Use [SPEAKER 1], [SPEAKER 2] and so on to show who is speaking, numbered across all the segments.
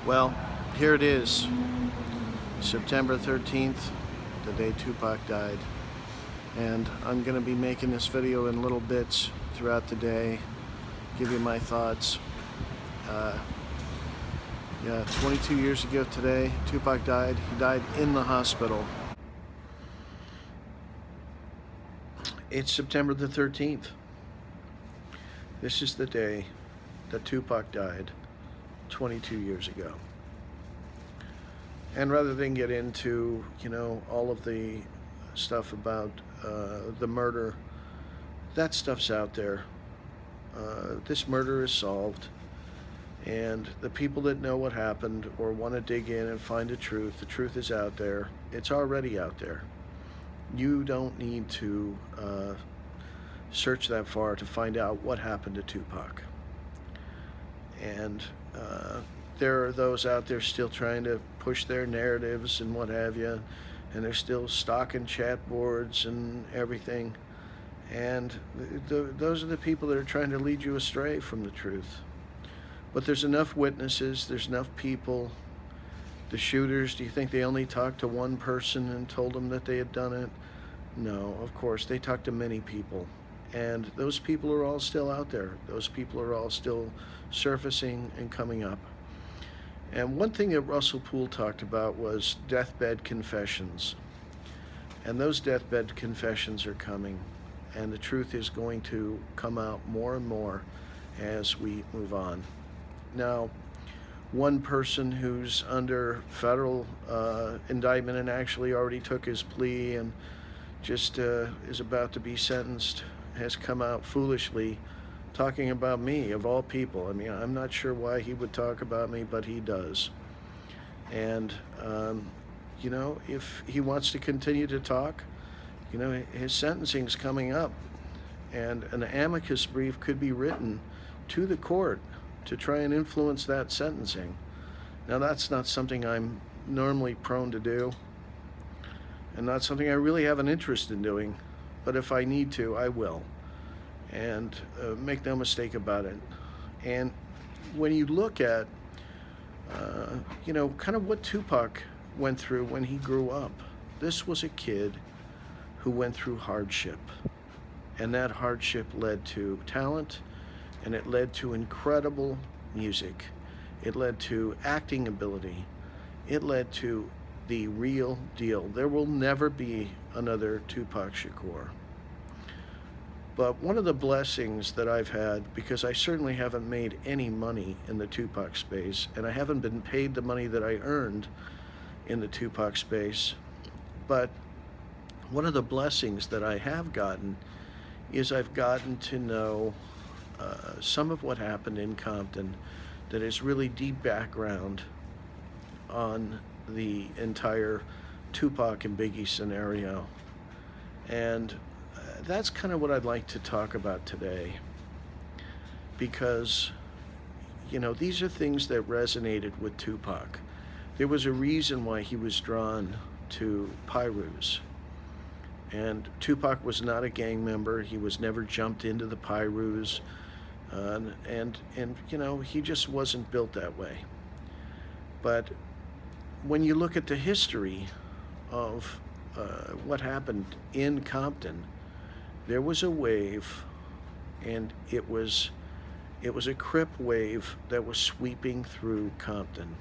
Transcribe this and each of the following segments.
[SPEAKER 1] Well, here it is, September 13th, the day Tupac died. And I'm going to be making this video in little bits throughout the day, give you my thoughts. Yeah, 22 years ago today, Tupac died. He died in the hospital. It's September the 13th. This is the day that Tupac died 22 years ago. And rather than get into, all of the stuff about the murder, that stuff's out there. This murder is solved, and the people that know what happened or want to dig in and find the truth is out there. It's already out there. You don't need to search that far to find out what happened to Tupac. And there are those out there still trying to push their narratives and what have you, and they're still stalking chat boards and everything. And those are the people that are trying to lead you astray from the truth. But there's enough witnesses, there's enough people. The shooters, do you think they only talked to one person and told them that they had done it? No, of course, they talked to many people. And those people are all still out there. Those people are all still surfacing and coming up. And one thing that Russell Poole talked about was deathbed confessions. And those deathbed confessions are coming. And the truth is going to come out more and more as we move on. Now, one person who's under federal indictment and actually already took his plea and just is about to be sentenced has come out foolishly talking about me, of all people. I mean, I'm not sure why he would talk about me, but he does. And, if he wants to continue to talk, his sentencing's coming up. And an amicus brief could be written to the court to try and influence that sentencing. Now, that's not something I'm normally prone to do, and not something I really have an interest in doing. But if I need to, I will. And make no mistake about it. And when you look at, kind of what Tupac went through when he grew up, this was a kid who went through hardship. And that hardship led to talent, and it led to incredible music. It led to acting ability. It led to the real deal. There will never be another Tupac Shakur. But one of the blessings that I've had, because I certainly haven't made any money in the Tupac space, and I haven't been paid the money that I earned in the Tupac space, but one of the blessings that I have gotten is I've gotten to know some of what happened in Compton that is really deep background on the entire Tupac and Biggie scenario. And that's kind of what I'd like to talk about today, because, these are things that resonated with Tupac. There was a reason why he was drawn to Pirus. And Tupac was not a gang member. He was never jumped into the Pirus. And he just wasn't built that way. But when you look at the history of what happened in Compton, there was a wave, and it was a Crip wave that was sweeping through Compton.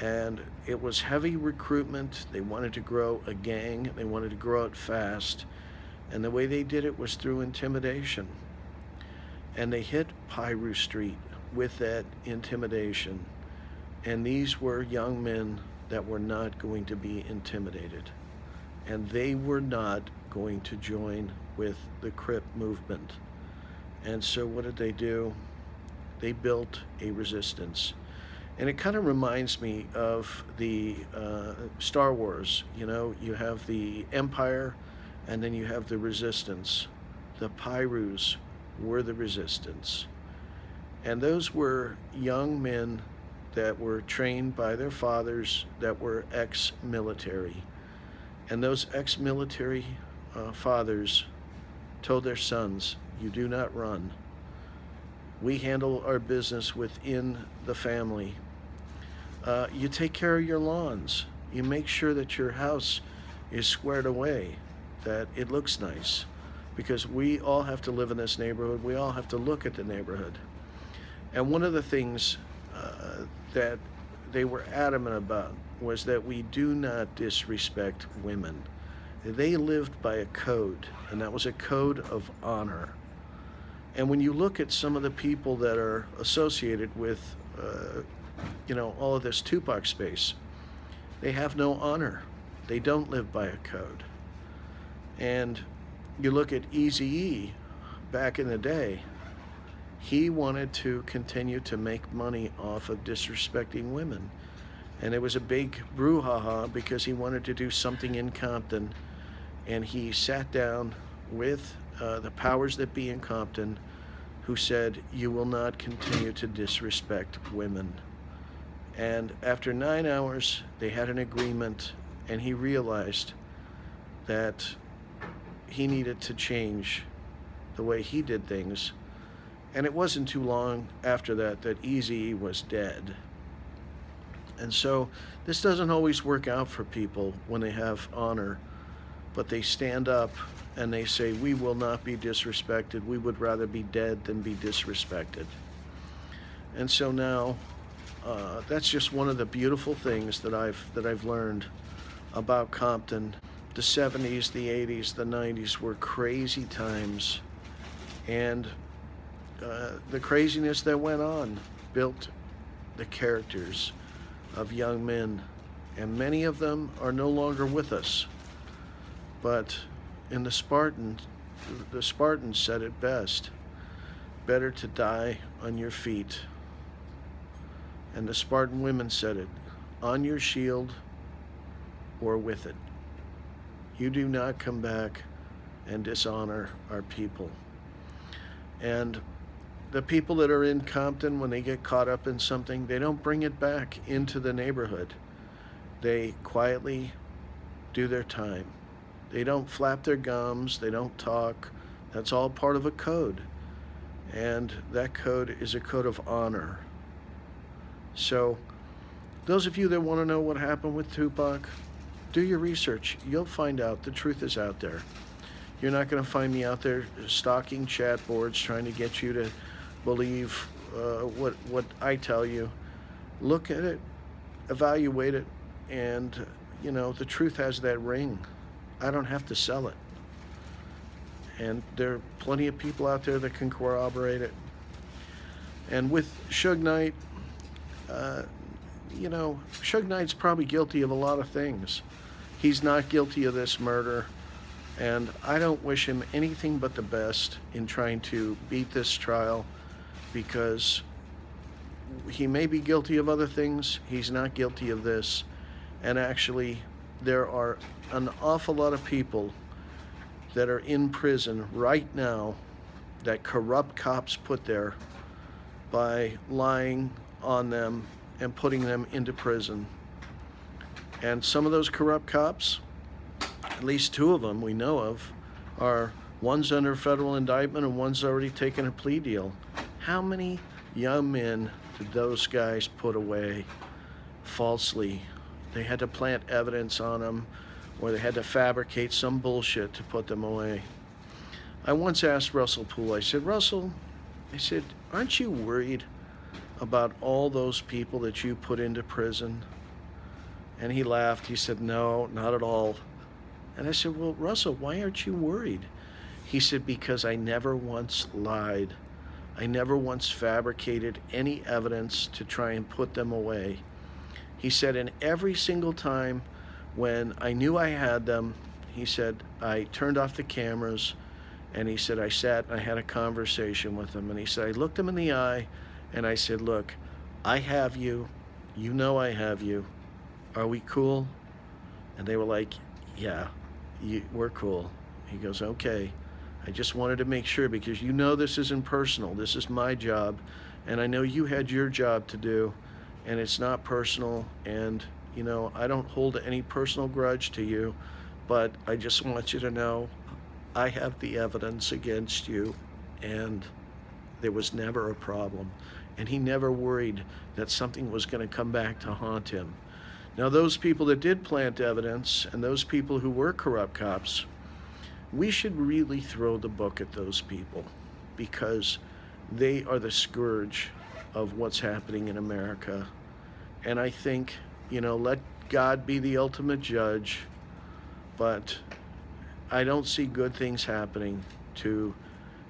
[SPEAKER 1] And it was heavy recruitment. They wanted to grow a gang. They wanted to grow it fast. And the way they did it was through intimidation. And they hit Piru Street with that intimidation. And these were young men that were not going to be intimidated. And they were not going to join with the Crip movement. And so what did they do? They built a resistance. And it kind of reminds me of the Star Wars. You have the Empire, and then you have the Resistance. The Pirus were the Resistance. And those were young men that were trained by their fathers that were ex-military. And those ex-military fathers told their sons, "You do not run. We handle our business within the family. You take care of your lawns. You make sure that your house is squared away, that it looks nice, because we all have to live in this neighborhood. We all have to look at the neighborhood. And one of the things that they were adamant about was that we do not disrespect women. They lived by a code, and that was a code of honor. And when you look at some of the people that are associated with, all of this Tupac space, they have no honor. They don't live by a code. And you look at Eazy-E back in the day, he wanted to continue to make money off of disrespecting women. And it was a big brouhaha because he wanted to do something in Compton. And he sat down with the powers that be in Compton, who said, "You will not continue to disrespect women." And after 9 hours, they had an agreement, and he realized that he needed to change the way he did things. And it wasn't too long after that that Eazy was dead. And so this doesn't always work out for people when they have honor, but they stand up and they say, "We will not be disrespected. We would rather be dead than be disrespected." And so now, that's just one of the beautiful things that I've learned about Compton. The 70s, the 80s, the 90s were crazy times, and the craziness that went on built the characters of young men, and many of them are no longer with us. But in the Spartans said it best: "Better to die on your feet." And the Spartan women said it: "On your shield or with it. You do not come back and dishonor our people." And the people that are in Compton, when they get caught up in something, they don't bring it back into the neighborhood. They quietly do their time. They don't flap their gums. They don't talk. That's all part of a code. And that code is a code of honor. So those of you that want to know what happened with Tupac, do your research. You'll find out. The truth is out there. You're not going to find me out there stalking chat boards trying to get you to believe what I tell you. Look at it, evaluate it, and the truth has that ring. I don't have to sell it. And there are plenty of people out there that can corroborate it. And with Suge Knight, Suge Knight's probably guilty of a lot of things. He's not guilty of this murder, and I don't wish him anything but the best in trying to beat this trial, because he may be guilty of other things. He's not guilty of this. And actually, there are an awful lot of people that are in prison right now that corrupt cops put there by lying on them and putting them into prison. And some of those corrupt cops, at least 2 of them we know of, are one's under federal indictment and one's already taken a plea deal. How many young men did those guys put away falsely? They had to plant evidence on them, or they had to fabricate some bullshit to put them away. I once asked Russell Poole, I said, "Russell," I said, "aren't you worried about all those people that you put into prison?" And he laughed. He said, "No, not at all." And I said, "Well, Russell, why aren't you worried?" He said, "Because I never once lied. I never once fabricated any evidence to try and put them away." He said, "And every single time when I knew I had them," he said, "I turned off the cameras," and he said, "I sat and I had a conversation with them." And he said, "I looked them in the eye and I said, 'Look, I have you. You know I have you. Are we cool?' And they were like, 'Yeah, we're cool.'" He goes, "Okay. I just wanted to make sure, because this isn't personal. This is my job, and I know you had your job to do, and it's not personal, and I don't hold any personal grudge to you, but I just want you to know I have the evidence against you, and there was never a problem. and he never worried that something was going to come back to haunt him. Now, those people that did plant evidence and those people who were corrupt cops, we should really throw the book at those people, because they are the scourge of what's happening in America. And I think, let God be the ultimate judge, but I don't see good things happening to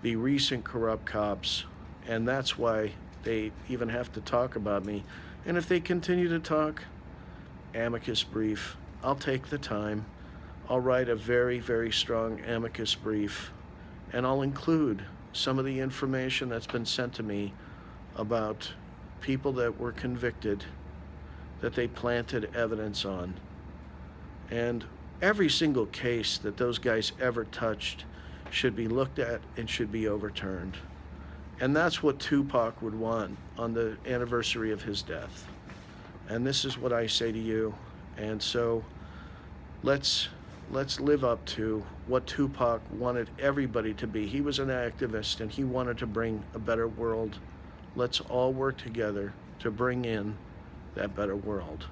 [SPEAKER 1] the recent corrupt cops, and that's why they even have to talk about me. And if they continue to talk, amicus brief, I'll take the time. I'll write a very, very strong amicus brief, and I'll include some of the information that's been sent to me about people that were convicted, that they planted evidence on. And every single case that those guys ever touched should be looked at and should be overturned. And that's what Tupac would want on the anniversary of his death. And this is what I say to you. And so let's live up to what Tupac wanted everybody to be. He was an activist and he wanted to bring a better world. Let's all work together to bring in that better world.